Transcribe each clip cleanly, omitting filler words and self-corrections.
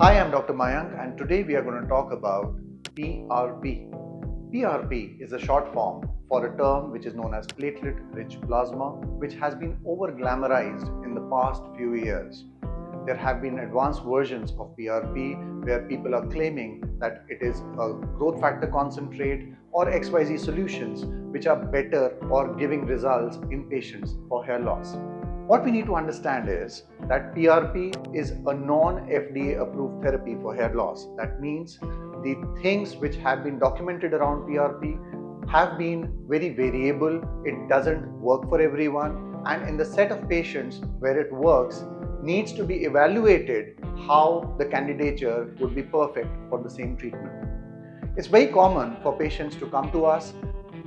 Hi, I'm Dr. Mayank, and today we are going to talk about PRP. PRP is a short form for a term which is known as platelet-rich plasma, which has been over-glamorized in the past few years. There have been advanced versions of PRP where people are claiming that it is a growth factor concentrate or XYZ solutions which are better or giving results in patients for hair loss. What we need to understand is that PRP is a non-FDA approved therapy for hair loss. That means the things which have been documented around PRP have been very variable. It doesn't work for everyone, and in the set of patients where it works needs to be evaluated how the candidature would be perfect for the same treatment. It's very common for patients to come to us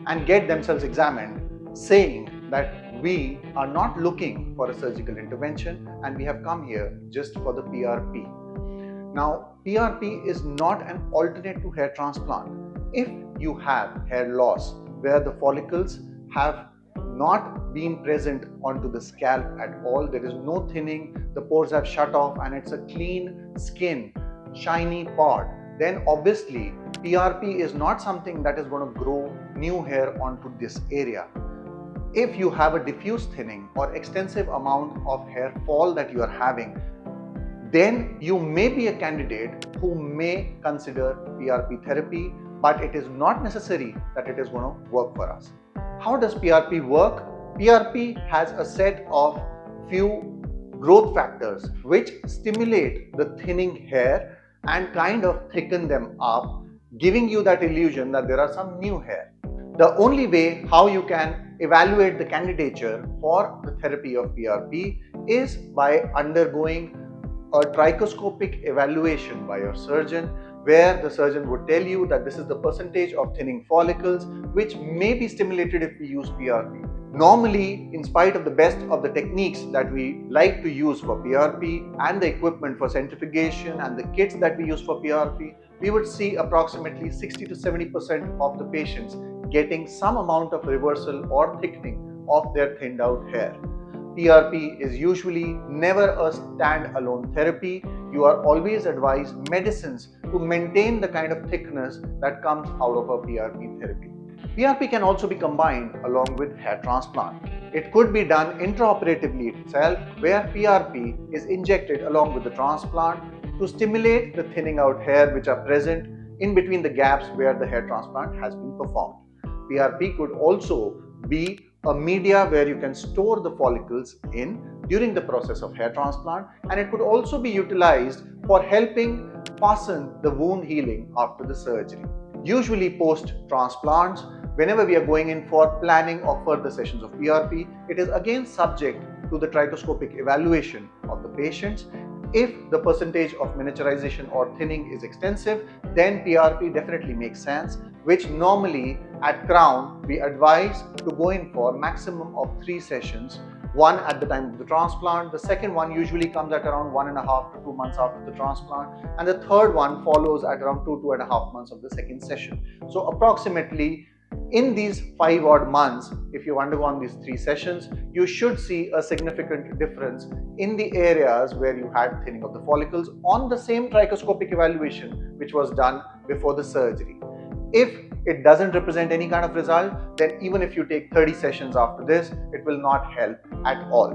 and get themselves examined saying that we are not looking for a surgical intervention and we have come here just for the PRP. Now, PRP is not an alternate to hair transplant. If you have hair loss where the follicles have not been present onto the scalp at all, there is no thinning, the pores have shut off and it's a clean skin, shiny part, then obviously PRP is not something that is going to grow new hair onto this area. If you have a diffuse thinning or extensive amount of hair fall that you are having, then you may be a candidate who may consider PRP therapy, but it is not necessary that it is going to work for us. How does PRP work? PRP has a set of few growth factors which stimulate the thinning hair and kind of thicken them up, giving you that illusion that there are some new hair. The only way how you can evaluate the candidature for the therapy of PRP is by undergoing a trichoscopic evaluation by your surgeon, where the surgeon would tell you that this is the percentage of thinning follicles which may be stimulated if we use PRP. Normally, in spite of the best of the techniques that we like to use for PRP and the equipment for centrifugation and the kits that we use for PRP, we would see approximately 60 to 70% of the patients getting some amount of reversal or thickening of their thinned out hair. PRP is usually never a standalone therapy. You are always advised medicines to maintain the kind of thickness that comes out of a PRP therapy. PRP can also be combined along with hair transplant. It could be done intraoperatively itself, where PRP is injected along with the transplant to stimulate the thinning out hair which are present in between the gaps where the hair transplant has been performed. PRP could also be a media where you can store the follicles in during the process of hair transplant, and it could also be utilized for helping fasten the wound healing after the surgery. Usually post transplants, whenever we are going in for planning of further sessions of PRP, it is again subject to the trichoscopic evaluation of the patients. If the percentage of miniaturization or thinning is extensive, then PRP definitely makes sense, which normally at Crown we advise to go in for maximum of 3 sessions, one at the time of the transplant, the second one usually comes at around 1.5 to 2 months after the transplant, and the third one follows at around 2.5 months of the second session. So approximately in these 5 odd months, if you undergo on these 3 sessions, you should see a significant difference in the areas where you had thinning of the follicles on the same trichoscopic evaluation which was done before the surgery. If it doesn't represent any kind of result, then even if you take 30 sessions after this, it will not help at all.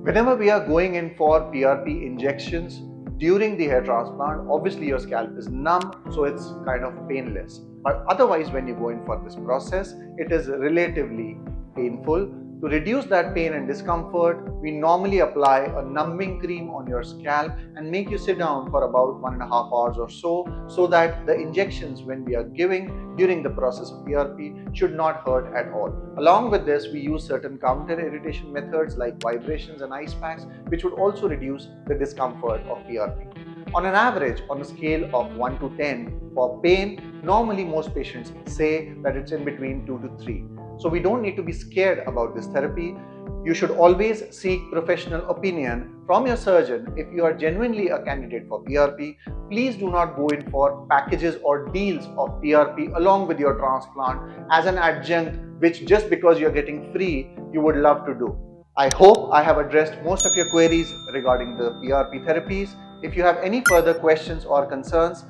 Whenever we are going in for PRP injections during the hair transplant, obviously your scalp is numb, so it's kind of painless. But otherwise, when you go in for this process, it is relatively painful. To reduce that pain and discomfort, we normally apply a numbing cream on your scalp and make you sit down for about 1.5 hours or so that the injections when we are giving during the process of PRP should not hurt at all. Along with this, we use certain counter irritation methods like vibrations and ice packs, which would also reduce the discomfort of PRP. On an average, on a scale of 1 to 10 for pain, normally most patients say that it's in between 2 to 3. So we don't need to be scared about this therapy. You should always seek professional opinion from your surgeon if you are genuinely a candidate for PRP. Please do not go in for packages or deals of PRP along with your transplant as an adjunct, which just because you're getting free, you would love to do. I hope I have addressed most of your queries regarding the PRP therapies. If you have any further questions or concerns,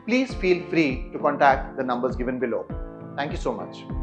please feel free to contact the numbers given below. Thank you so much.